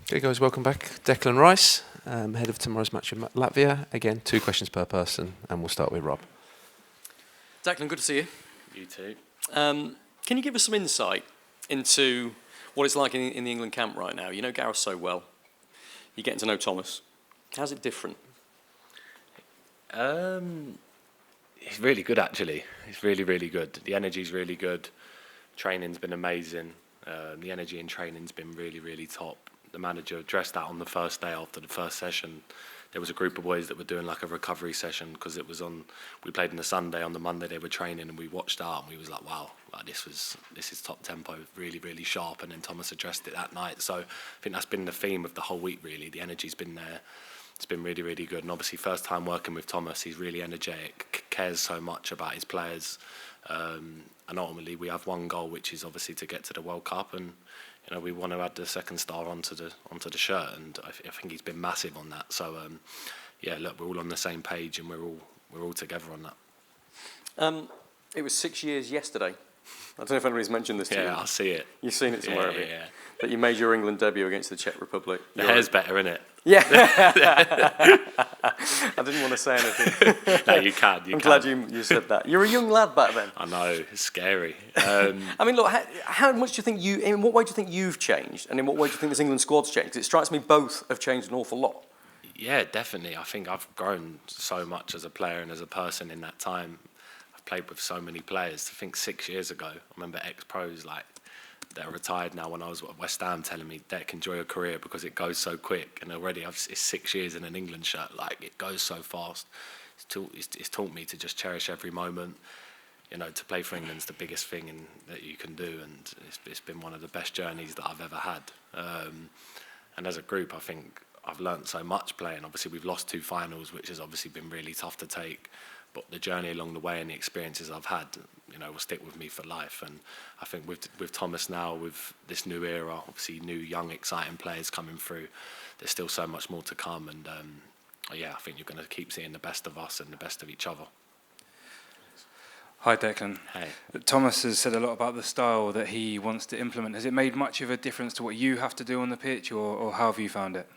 Okay, guys, welcome back. Declan Rice, head of tomorrow's match in Latvia. Again, 2 questions per person, and we'll start with Rob. Declan, good to see you. You too. Can you give us some insight into what it's like in the England camp right now? You know Gareth so well. You're getting to know Thomas. How's it different? He's really good, actually. He's really, really good. The energy's really good. Training's been amazing. The energy in training's been really, really top. The manager addressed that on the first day after the first session. There was a group of boys that were doing like a recovery session because it was we played on the Sunday, on the Monday they were training, and we watched out and we was like, wow, like this is top tempo, really, really sharp. And then Thomas addressed it that night. So I think that's been the theme of the whole week, really. The energy's been there. It's been really, really good. And obviously first time working with Thomas, he's really energetic, cares so much about his players. And ultimately we have one goal, which is obviously to get to the World Cup, and we want to add the second star onto the shirt, and I think he's been massive on that. So yeah, look, we're all on the same page, and we're all together on that. It was 6 years yesterday. I don't know if anybody's mentioned this to you. Yeah, I see it. You've seen it somewhere, have you? Yeah. That you made your England debut against the Czech Republic. The hair's better, innit? Yeah. I didn't want to say anything. No, you can. I'm glad you said that. You're a young lad back then. I know, it's scary. I mean, look, how much do you think in what way do you think you've changed, and in what way do you think this England squad's changed? Because it strikes me both have changed an awful lot. Yeah, definitely. I think I've grown so much as a player and as a person in that time. I've played with so many players. I think 6 years ago, I remember ex-pros like that are retired now when I was at West Ham telling me, Dec, enjoy your career because it goes so quick. And already it's 6 years in an England shirt. Like, it goes so fast. It's taught me to just cherish every moment. To play for England's the biggest thing that you can do, and it's been one of the best journeys that I've ever had. And as a group, I think I've learnt so much playing. Obviously, we've lost 2 finals, which has obviously been really tough to take. But the journey along the way and the experiences I've had, will stick with me for life. And I think with Thomas now, with this new era, obviously new, young, exciting players coming through, there's still so much more to come. And yeah, I think you're going to keep seeing the best of us and the best of each other. Hi, Declan. Hey. Thomas has said a lot about the style that he wants to implement. Has it made much of a difference to what you have to do on the pitch, or how have you found it?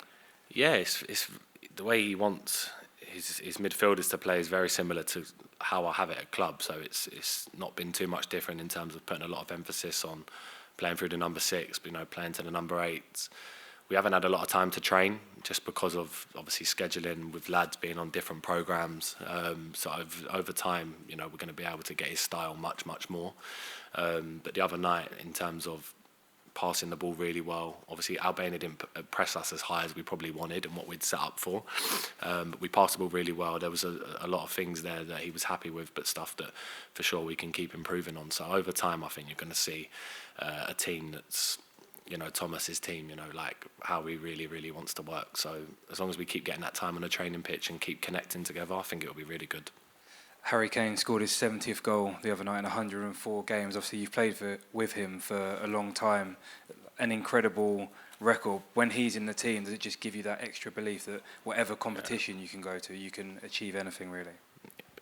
Yeah, it's the way he wants his midfielders to play is very similar to how I have it at club. So it's not been too much different in terms of putting a lot of emphasis on playing through the number 6, playing to the number 8s. We haven't had a lot of time to train just because of obviously scheduling with lads being on different programmes. So over time, we're going to be able to get his style much, much more. But the other night, in terms of passing the ball really well, obviously Albania didn't press us as high as we probably wanted and what we'd set up for. But we passed the ball really well. There was a lot of things there that he was happy with, but stuff that for sure we can keep improving on. So over time, I think you're going to see a team that's Thomas's team, like how he really, really wants to work. So as long as we keep getting that time on the training pitch and keep connecting together, I think it'll be really good. Harry Kane scored his 70th goal the other night in 104 games. Obviously, you've played with him for a long time. An incredible record. When he's in the team, does it just give you that extra belief that whatever competition you can go to, you can achieve anything, really?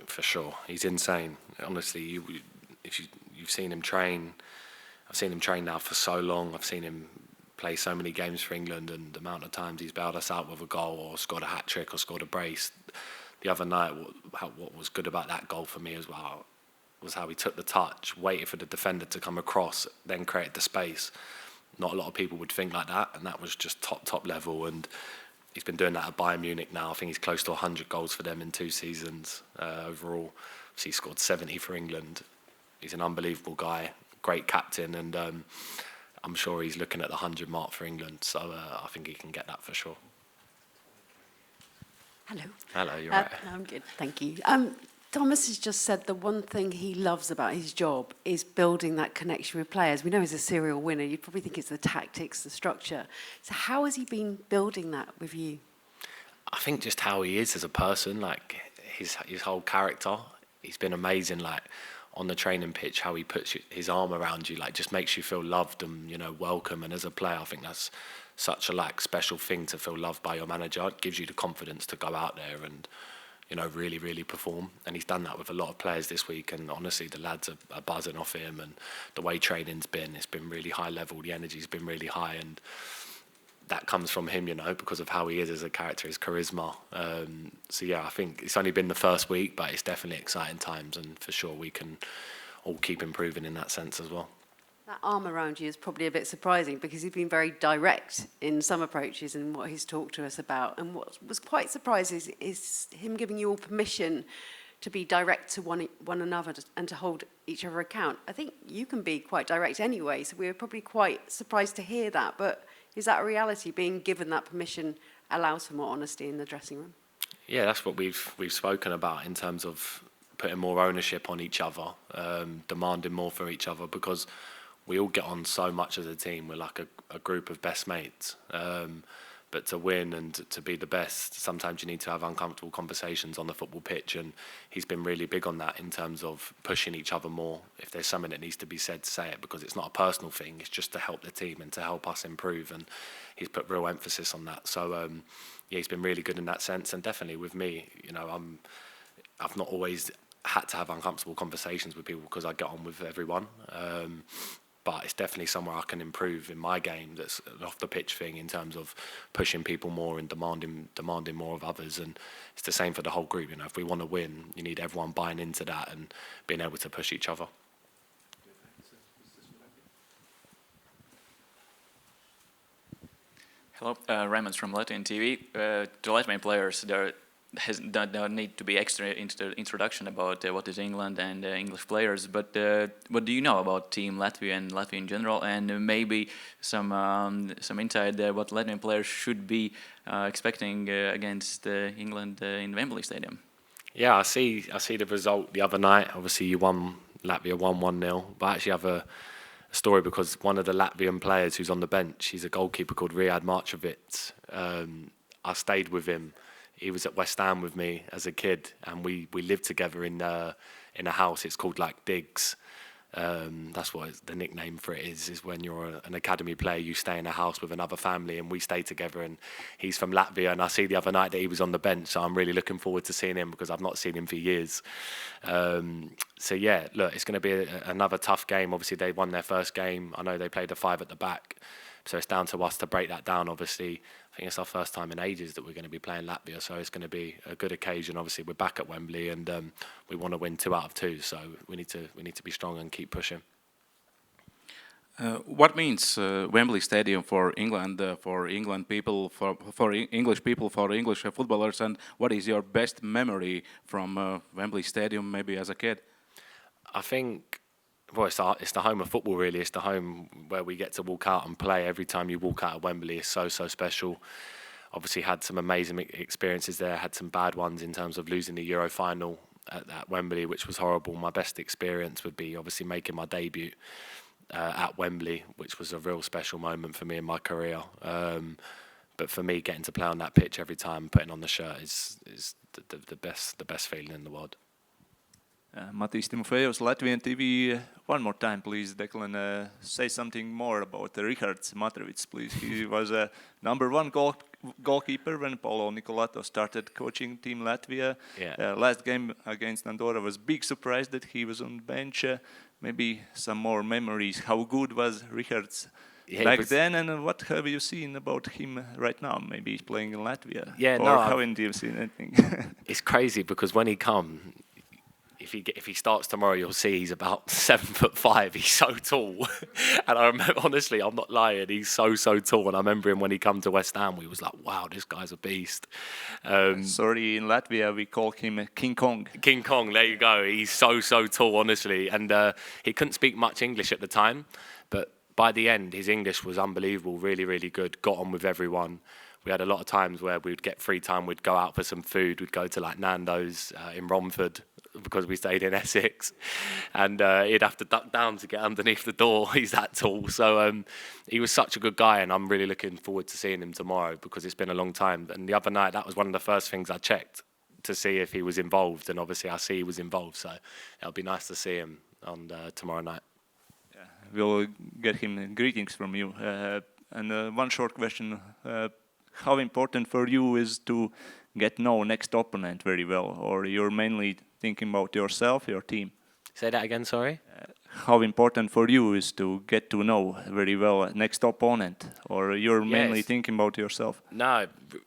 For sure. He's insane. Honestly, if you've seen him train, I've seen him train now for so long. I've seen him play so many games for England, and the amount of times he's bailed us out with a goal or scored a hat-trick or scored a brace. The other night, what was good about that goal for me as well was how he took the touch, waited for the defender to come across, then created the space. Not a lot of people would think like that, and that was just top level. And he's been doing that at Bayern Munich now. I think he's close to 100 goals for them in 2 seasons overall. So he scored 70 for England. He's an unbelievable guy. Great captain, and I'm sure he's looking at the 100 mark for England, so I think he can get that for sure. Hello. Hello, you're right. I'm good, thank you. Thomas has just said the one thing he loves about his job is building that connection with players. We know he's a serial winner. You'd probably think it's the tactics, the structure. So how has he been building that with you? I think just how he is as a person, like his whole character, he's been amazing. Like on the training pitch, how he puts his arm around you, like just makes you feel loved and welcome. And as a player, I think that's such a special thing to feel loved by your manager. It gives you the confidence to go out there and really, really perform. And he's done that with a lot of players this week. And honestly, the lads are buzzing off him. And the way training's been, it's been really high level. The energy's been really high. And that comes from him, because of how he is as a character, his charisma. So yeah, I think it's only been the first week, but it's definitely exciting times, and for sure we can all keep improving in that sense as well. That arm around you is probably a bit surprising because he's been very direct in some approaches and what he's talked to us about. And what was quite surprising is him giving you all permission to be direct to one another and to hold each other account. I think you can be quite direct anyway, so we were probably quite surprised to hear that. But is that a reality? Being given that permission allows for more honesty in the dressing room? Yeah, that's what we've spoken about in terms of putting more ownership on each other, demanding more for each other, because we all get on so much as a team. We're like a group of best mates. But to win and to be the best, sometimes you need to have uncomfortable conversations on the football pitch, and he's been really big on that in terms of pushing each other more. If there's something that needs to be said, say it, because it's not a personal thing, it's just to help the team and to help us improve, and he's put real emphasis on that. So yeah, he's been really good in that sense, and definitely with me, I've not always had to have uncomfortable conversations with people because I get on with everyone. But it's definitely somewhere I can improve in my game. That's an off the pitch thing in terms of pushing people more and demanding more of others. And it's the same for the whole group. If we want to win, you need everyone buying into that and being able to push each other. Hello, Raymond from Latvian TV. The Latvian players, there need to be extra introduction about what is England and English players. But what do you know about Team Latvia and Latvia in general, and maybe some insight what Latvian players should be expecting against England in Wembley Stadium? Yeah, I see the result the other night. Obviously, Latvia won 1-0, but I actually have a story because one of the Latvian players who's on the bench, he's a goalkeeper called Riyad Markovic. I stayed with him. He was at West Ham with me as a kid, and we lived together in a house. It's called like Digs. That's what the nickname for it is when you're an academy player, you stay in a house with another family, and we stay together. And he's from Latvia, and I see the other night that he was on the bench, so I'm really looking forward to seeing him because I've not seen him for years. So yeah, look, it's going to be another tough game. Obviously, they won their first game. I know they played a 5 at the back, so it's down to us to break that down. Obviously, I think it's our first time in ages that we're going to be playing Latvia, so it's going to be a good occasion. Obviously, we're back at Wembley, and we want to win 2 out of 2. So we need to be strong and keep pushing. What means Wembley Stadium for England people, for English people, for English footballers, and what is your best memory from Wembley Stadium, maybe as a kid? I think, well, it's the home of football, really. It's the home where we get to walk out and play. Every time you walk out of Wembley, it's so special. Obviously, had some amazing experiences there. Had some bad ones in terms of losing the Euro final at Wembley, which was horrible. My best experience would be obviously making my debut at Wembley, which was a real special moment for me in my career. But for me, getting to play on that pitch every time, putting on the shirt, is the best feeling in the world. Matis Timofejos, Latvian TV. One more time, please, Declan. Say something more about Richards Matrovic, please. He was a #1 goalkeeper when Paulo Nicolato started coaching Team Latvia. Yeah. Last game against Andorra was big surprise that he was on bench. Maybe some more memories. How good was Richards back then, and what have you seen about him right now? Maybe he's playing in Latvia. Yeah, or haven't you seen anything? It's crazy because when he comes, if he starts tomorrow, you'll see he's about 7'5". He's so tall, and I remember, honestly, I'm not lying. He's so tall, and I remember him when he come to West Ham. We was like, wow, this guy's a beast. Sorry, in Latvia we call him King Kong. King Kong, there you go. He's so tall, honestly, and he couldn't speak much English at the time, but by the end, his English was unbelievable, really good. Got on with everyone. We had a lot of times where we'd get free time, we'd go out for some food, we'd go to like Nando's in Romford because we stayed in Essex, and he'd have to duck down to get underneath the door. He's that tall. So he was such a good guy, and I'm really looking forward to seeing him tomorrow because it's been a long time. And the other night, that was one of the first things I checked to see if he was involved, and obviously I see he was involved, so it'll be nice to see him on tomorrow night. Yeah, we'll get him greetings from you. And one short question. How important for you is to get know next opponent very well, or you're mainly thinking about yourself, your team? Say that again, sorry? how important for you is to get to know very well next opponent, or you're mainly thinking about yourself? No,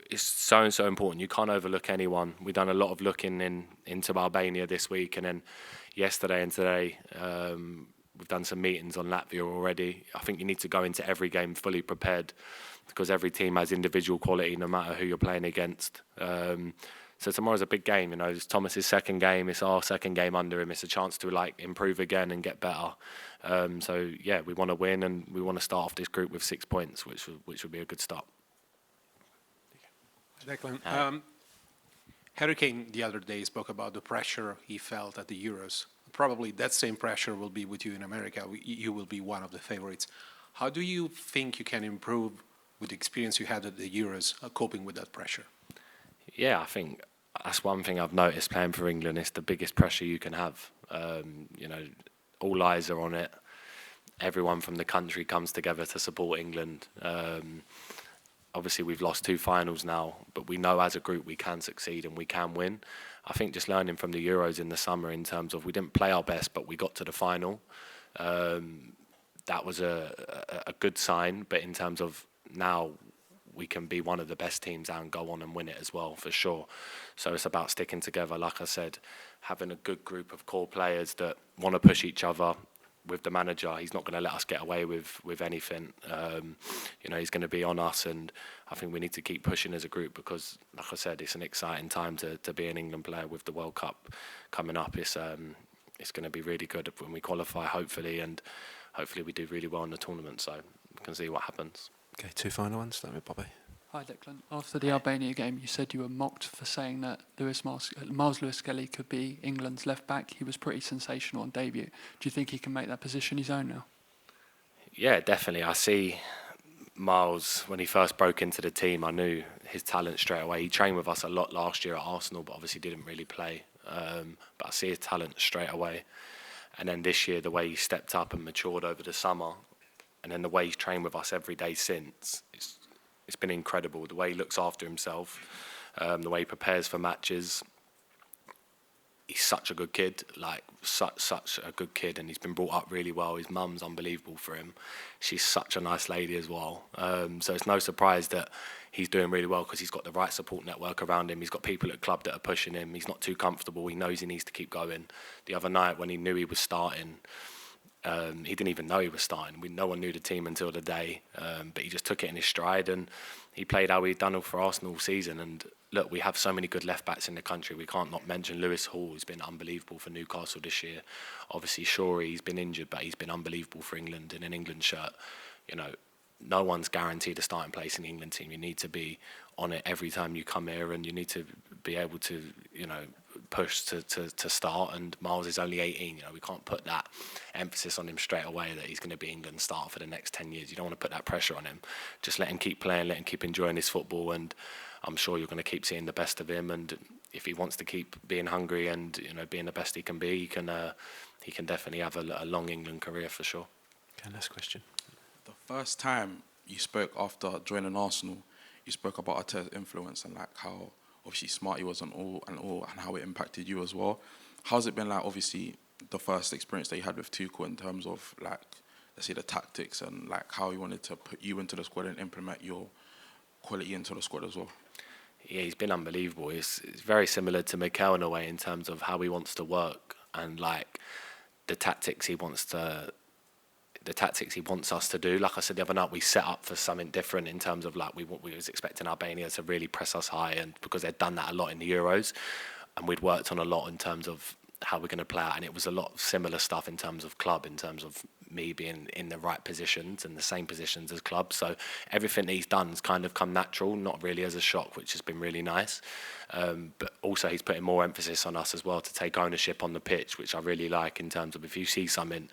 it's so important. You can't overlook anyone. We've done a lot of looking into Albania this week, and then yesterday and today we've done some meetings on Latvia already. I think you need to go into every game fully prepared, because every team has individual quality no matter who you're playing against. So tomorrow's a big game, you know. It's Thomas's second game. It's our second game under him. It's a chance to like improve again and get better. So yeah, we want to win, and we want to start off this group with 6 points, which would be a good start. Declan, Harry Kane the other day spoke about the pressure he felt at the Euros. Probably that same pressure will be with you in America. You will be one of the favorites. How do you think you can improve with the experience you had at the Euros, coping with that pressure? Yeah, I think that's one thing I've noticed playing for England. It's the biggest pressure you can have. You know, all eyes are on it. Everyone from the country comes together to support England. Obviously, we've lost 2 finals now, but we know as a group we can succeed and we can win. I think just learning from the Euros in the summer in terms of we didn't play our best, but we got to the final. That was a good sign, but in terms of now, we can be one of the best teams and go on and win it as well, for sure. So it's about sticking together, like I said, having a good group of core players that want to push each other. With the manager, he's not going to let us get away with anything. You know, he's going to be on us, and I think we need to keep pushing as a group, because, like I said, it's an exciting time to be an England player with the World Cup coming up. It's going to be really good when we qualify, hopefully, and hopefully we do really well in the tournament, so we can see what happens. Okay, 2 final ones. Start with Bobby. Hi Declan. After the Albania game, you said you were mocked for saying that Miles Lewis-Skelly could be England's left back. He was pretty sensational on debut. Do you think he can make that position his own now? Yeah, definitely. I see Miles, when he first broke into the team, I knew his talent straight away. He trained with us a lot last year at Arsenal, but obviously didn't really play. But I see his talent straight away. And then this year, the way he stepped up and matured over the summer, and then the way he's trained with us every day since, it's been incredible. The way he looks after himself, the way he prepares for matches. He's such a good kid, like such a good kid, and he's been brought up really well. His mum's unbelievable for him. She's such a nice lady as well. So it's no surprise that he's doing really well, because he's got the right support network around him. He's got people at club that are pushing him. He's not too comfortable. He knows he needs to keep going. The other night when he knew he was starting, he didn't even know he was starting. No one knew the team until the day, but he just took it in his stride, and he played how he'd done for Arsenal all season. And look, we have so many good left backs in the country. We can't not mention Lewis Hall, who's been unbelievable for Newcastle this year. Obviously, Shorey, he's been injured, but he's been unbelievable for England in an England shirt. You know, no one's guaranteed a starting place in the England team. You need to be on it every time you come here, and you need to be able to, you know, push to start. And Miles is only 18. You know, we can't put that emphasis on him straight away that he's going to be England's starter for the next 10 years. You don't want to put that pressure on him. Just let him keep playing, let him keep enjoying his football, and I'm sure you're going to keep seeing the best of him. And if he wants to keep being hungry and, you know, being the best he can be, he can definitely have a long England career for sure. Okay, next question. The first time you spoke after joining Arsenal, you spoke about Arteta's influence and like how obviously smart he was and how it impacted you as well. How's it been like, obviously, the first experience that you had with Tuchel in terms of like, let's say the tactics and like how he wanted to put you into the squad and implement your quality into the squad as well? Yeah, he's been unbelievable. It's very similar to Mikel in a way in terms of how he wants to work and like the tactics he wants us to do. Like I said the other night, we set up for something different in terms of like we was expecting Albania to really press us high, and because they'd done that a lot in the Euros, and we'd worked on a lot in terms of how we're going to play out, and it was a lot of similar stuff in terms of club, in terms of me being in the right positions and the same positions as club. So everything that he's done has kind of come natural, not really as a shock, which has been really nice. But also he's putting more emphasis on us as well to take ownership on the pitch, which I really like, in terms of if you see something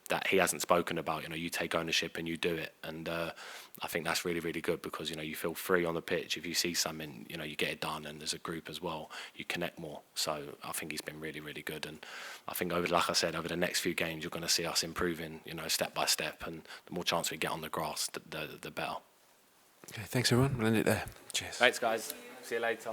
that he hasn't spoken about, you know, you take ownership and you do it. And I think that's really, really good, because, you know, you feel free on the pitch. If you see something, you know, you get it done, and as a group as well, you connect more. So I think he's been really, really good. And I think like I said, over the next few games, you're going to see us improving, you know, step by step. And the more chance we get on the grass, the better. Okay, thanks everyone. We'll end it there. Cheers. Thanks, guys. See you later.